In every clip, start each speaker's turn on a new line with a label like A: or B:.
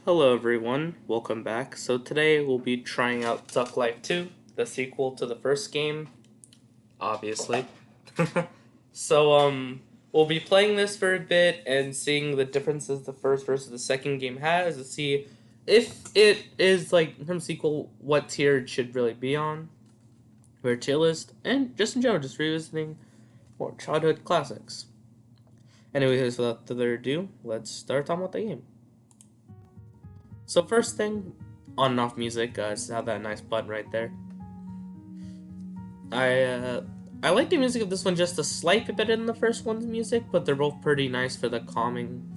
A: Hello everyone, welcome back. So today we'll be trying out Duck Life 2, the sequel to the first game, obviously. So we'll be playing this for a bit and seeing the differences the first versus the second game has to see if it is like from sequel what tier it should really be on, where tier list, and just in general just revisiting more childhood classics. Anyways, without further ado, let's start on with the game. So first thing, on and off music, have that nice button right there. I like the music of this one just a slight bit better than the first one's music, but they're both pretty nice for the calming.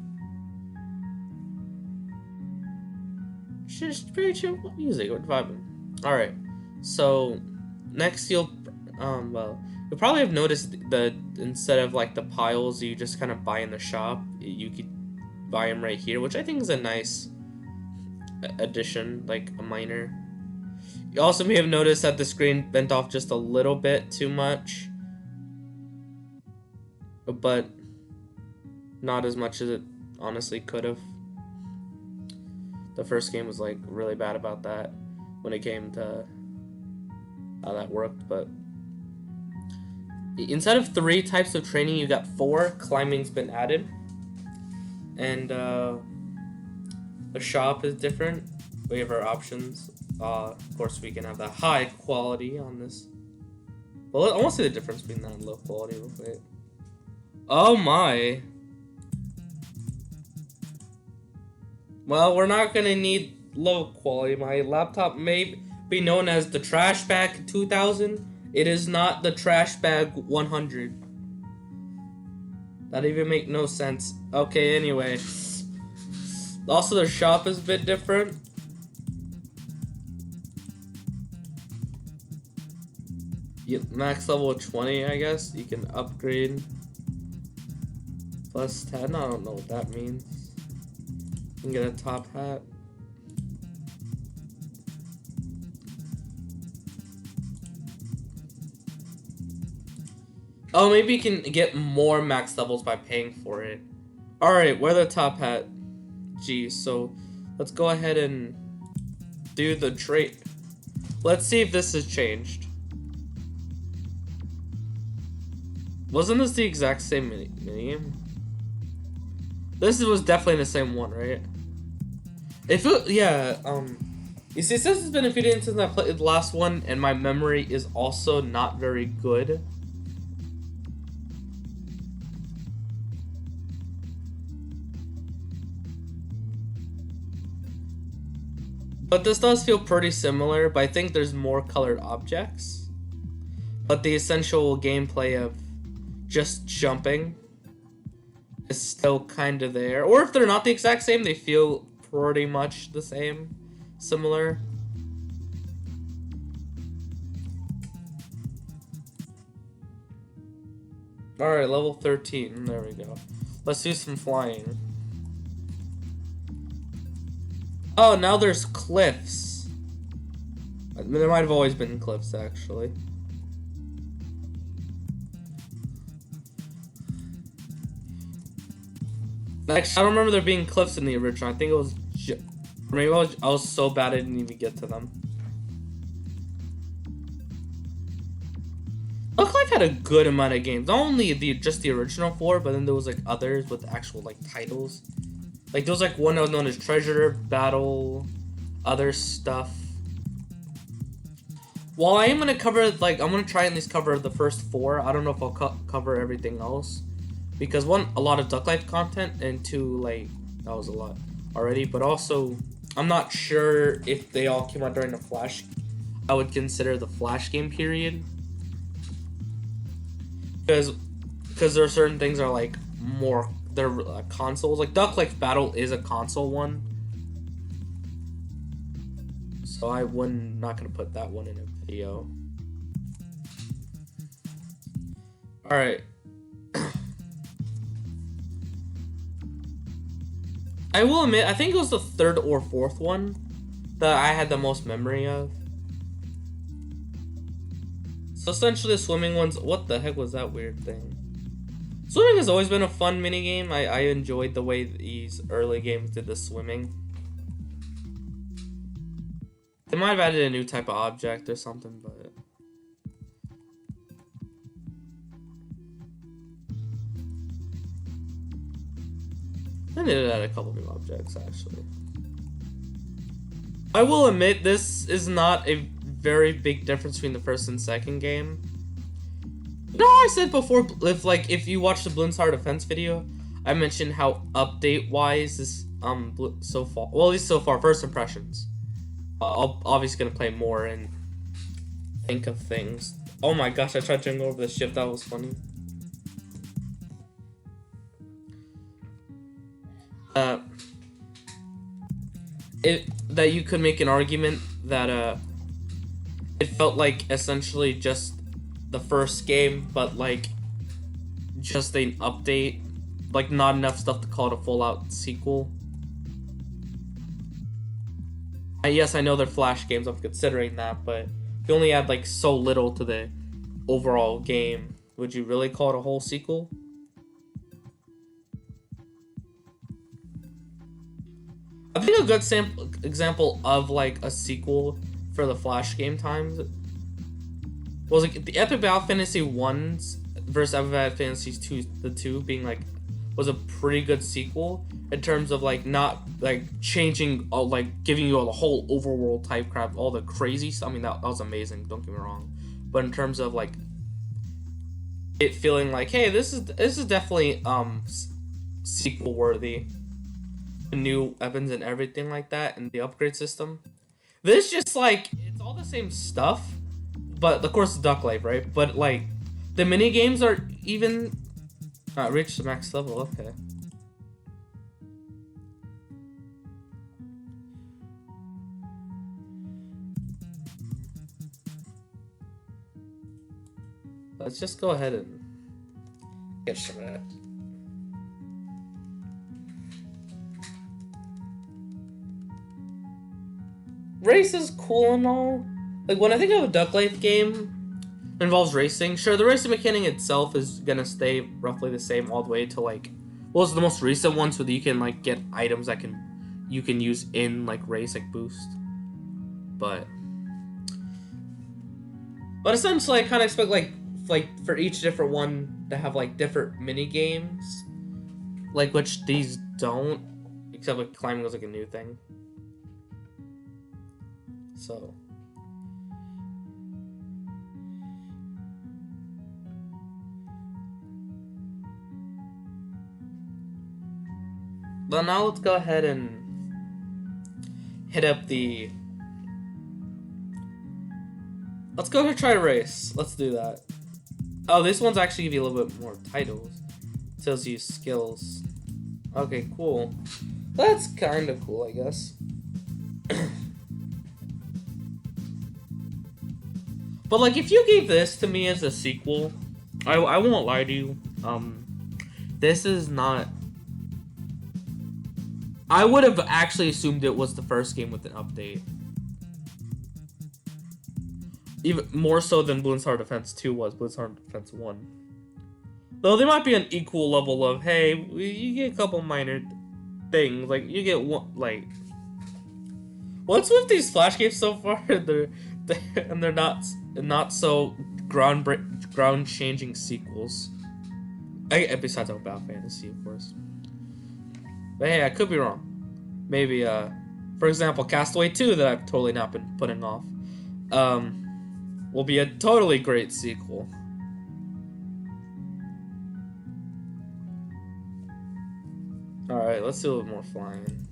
A: Just pretty chill music, we're vibing. Alright, so next you'll probably have noticed that instead of like the piles you just kind of buy in the shop, you could buy them right here, which I think is a nice addition, like a minor. You also may have noticed that the screen bent off just a little bit too much, but not as much as it honestly could have. The first game was like really bad about that when it came to how that worked, but instead of 3 types of training, you got 4. Climbing's been added, and the shop is different. We have our options. Of course, we can have the high quality on this. Well, I want to see the difference between that and low quality real quick. Oh my. Well, we're not gonna need low quality. My laptop may be known as the Trash Bag 2000. It is not the Trash Bag 100. That even make no sense. Okay, anyway. Also, the shop is a bit different. Max level 20, I guess. You can upgrade. Plus 10, I don't know what that means. You can get a top hat. Oh, maybe you can get more max levels by paying for it. Alright, wear the top hat. Geez, so let's go ahead and do the trait. Let's see if this has changed. Wasn't this the exact same minigame? This was definitely the same one, right? If it, yeah, you see, since it's been a few days since I played the last one, and my memory is also not very good. But this does feel pretty similar, but I think there's more colored objects. But the essential gameplay of just jumping is still kind of there. Or if they're not the exact same, they feel pretty much the same, similar. Alright, level 13, there we go. Let's do some flying. Oh, now there's cliffs. I mean, there might have always been cliffs, actually. Actually, I don't remember there being cliffs in the original. I think it was maybe I was so bad I didn't even get to them. Duck Life had a good amount of games. Not only just the original 4, but then there was like others with actual like titles. Like there was like one that was known as Treasure Battle, other stuff. While I am gonna cover like I'm gonna try and at least cover the first 4. I don't know if I'll cover everything else, because 1, a lot of Duck Life content, and 2, like that was a lot already. But also I'm not sure if they all came out during the Flash. I would consider the Flash game period, because there are certain things that are like more. They're consoles. Like Duck Life Battle is a console one, so I'm not gonna put that one in a video. All right. I will admit, I think it was the 3rd or 4th one that I had the most memory of. So essentially, the swimming ones. What the heck was that weird thing? Swimming has always been a fun minigame. I enjoyed the way these early games did the swimming. They might have added a new type of object or something, but I did add a couple new objects actually. I will admit this is not a very big difference between the first and second game. You know how I said before, if you watch the Bloons Tower Defense video, I mentioned how update wise this so far, well, at least so far, first impressions. I'm obviously gonna play more and think of things. Oh my gosh, I tried jumping over the ship. That was funny. That you could make an argument that it felt like essentially just the first game, but like just an update, like not enough stuff to call it a full-out sequel. Yes, I know they're Flash games, I'm considering that, but if you only add like so little to the overall game, would you really call it a whole sequel? I think a good example of like a sequel for the Flash game times was like the Epic Battle Fantasy 1's versus Epic Battle Fantasy 2, the 2 being like was a pretty good sequel in terms of like not like changing, like giving you all the whole overworld type crap, all the crazy stuff. I mean that was amazing, don't get me wrong, but in terms of like it feeling like, hey, this is definitely sequel worthy, new weapons and everything like that, and the upgrade system. This just like it's all the same stuff, but of course Duck Life, right? But like the mini games are even reached the max level. Okay. Let's just go ahead and get some of that. Race is cool and all. Like when I think of a Duck Life game that involves racing, sure, the racing mechanic itself is gonna stay roughly the same all the way to like, well, it's the most recent one, so that you can like get items that you can use in like race, like boost. But essentially, I kind of expect like for each different one to have like different mini games, like which these don't, except like climbing was like a new thing. So but now let's go ahead and hit up the, let's go ahead and try to race. Let's do that. Oh, this one's actually give you a little bit more titles. It tells you skills. Okay, cool. That's kind of cool, I guess. But like, if you gave this to me as a sequel, I won't lie to you. This is not. I would have actually assumed it was the first game with an update. Even more so than Bloons Tower Defense 2 was Bloons Tower Defense 1. Though they might be an equal level of, hey, you get a couple minor things. Like, you get one, like... What's with these Flash games so far? they're not so ground-changing sequels. Besides our Battle Fantasy, of course. But hey, I could be wrong. Maybe, for example, Castaway 2 that I've totally not been putting off, will be a totally great sequel. Alright, let's do a little more flying.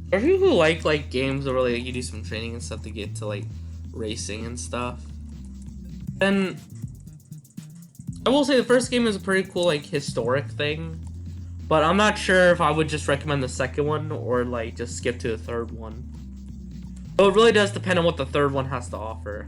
A: For people who like games where really you do some training and stuff to get to like racing and stuff, then I will say the first game is a pretty cool like historic thing, but I'm not sure if I would just recommend the second one or like just skip to the third one. So it really does depend on what the third one has to offer.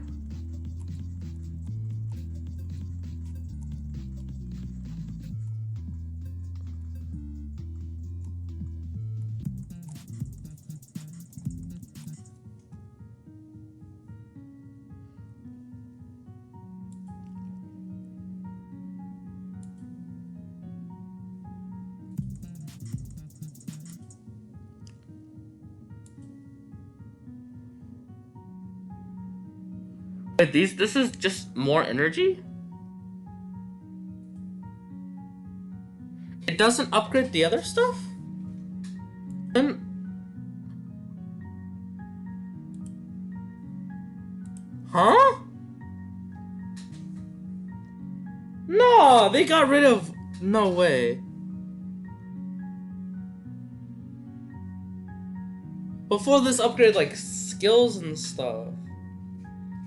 A: Wait, this is just more energy? It doesn't upgrade the other stuff? Then... Huh? No, they got rid of... No way. Before this upgrade, like, skills and stuff.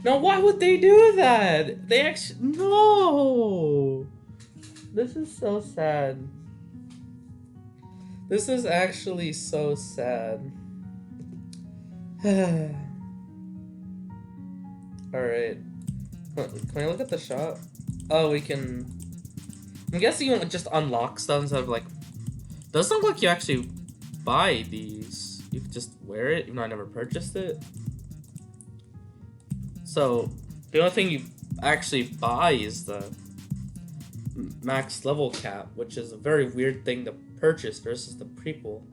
A: Now, why would they do that? They actually... No! This is so sad. This is actually so sad. Alright. Can I look at the shop? Oh, we can... I'm guessing you just unlock stuff instead of like... Doesn't look like you actually buy these. You can just wear it, even though I never purchased it. So, the only thing you actually buy is the max level cap, which is a very weird thing to purchase versus the prequel.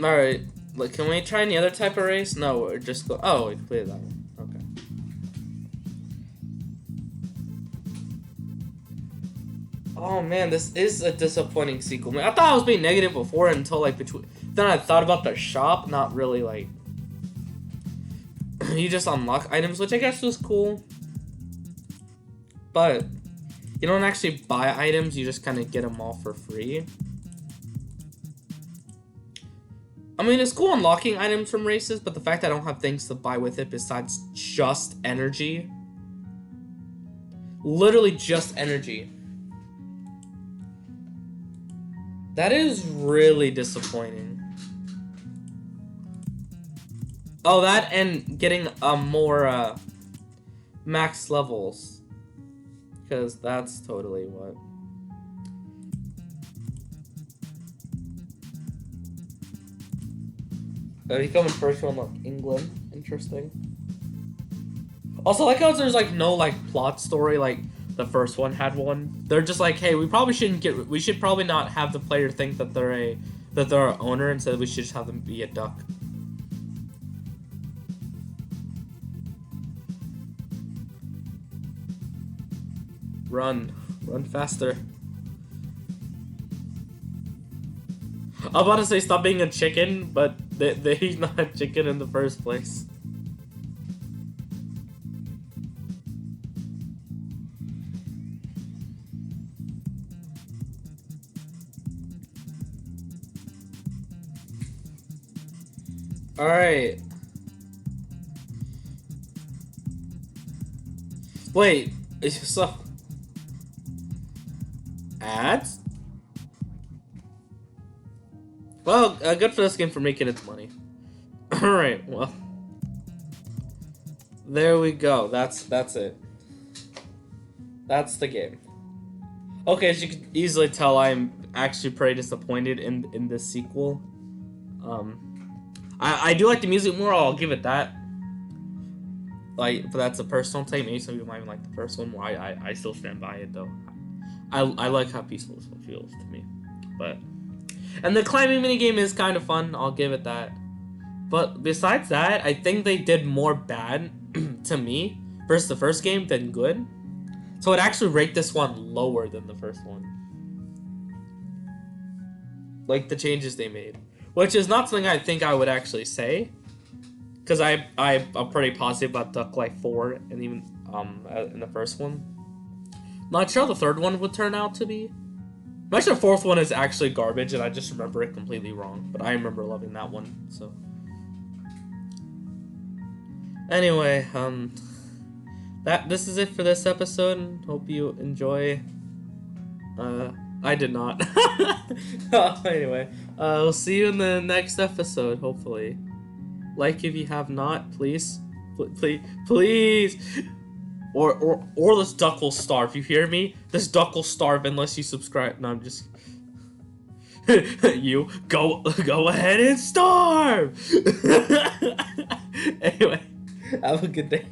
A: Alright, like, can we try any other type of race? No, or just go... Oh, we completed that one. Okay. Oh man, this is a disappointing sequel. Man, I thought I was being negative before until, like, between... Then I thought about the shop, not really, like... You just unlock items, which I guess was cool. But you don't actually buy items, you just kind of get them all for free. I mean, it's cool unlocking items from races, but the fact that I don't have things to buy with it besides just energy. Literally just energy. That is really disappointing. Oh, that and getting more max levels. Because that's totally what... Becoming first one, like England. Interesting. Also, I like how there's like no like plot story like the first one had one. They're just like, hey, we should probably not have the player think that they're a owner. Instead, we should just have them be a duck. Run faster. I'm about to say stop being a chicken, but he's not a chicken in the first place. Alright. Wait, so... Ads? Well, good for this game for making its money. Alright, well. There we go. That's it. That's the game. Okay, as you can easily tell, I'm actually pretty disappointed in this sequel. I do like the music more, I'll give it that. Like, but that's a personal take. Maybe some people might even like the first one more. I still stand by it, though. I like how peaceful this one feels to me. But... And the climbing minigame is kind of fun, I'll give it that. But besides that, I think they did more bad, to me, versus the first game than good. So I'd actually rate this one lower than the first one. Like, the changes they made. Which is not something I think I would actually say. Because I'm pretty positive about Duck Life 4 and even in the first one. Not sure how the third one would turn out to be. I'm sure the fourth one is actually garbage and I just remember it completely wrong. But I remember loving that one, so. Anyway, this is it for this episode. Hope you enjoy. I did not. Anyway, we'll see you in the next episode, hopefully. Like if you have not, please. Please. Or this duck will starve. You hear me? This duck will starve unless you subscribe. No, I'm just. You go ahead and starve. Anyway, have a good day.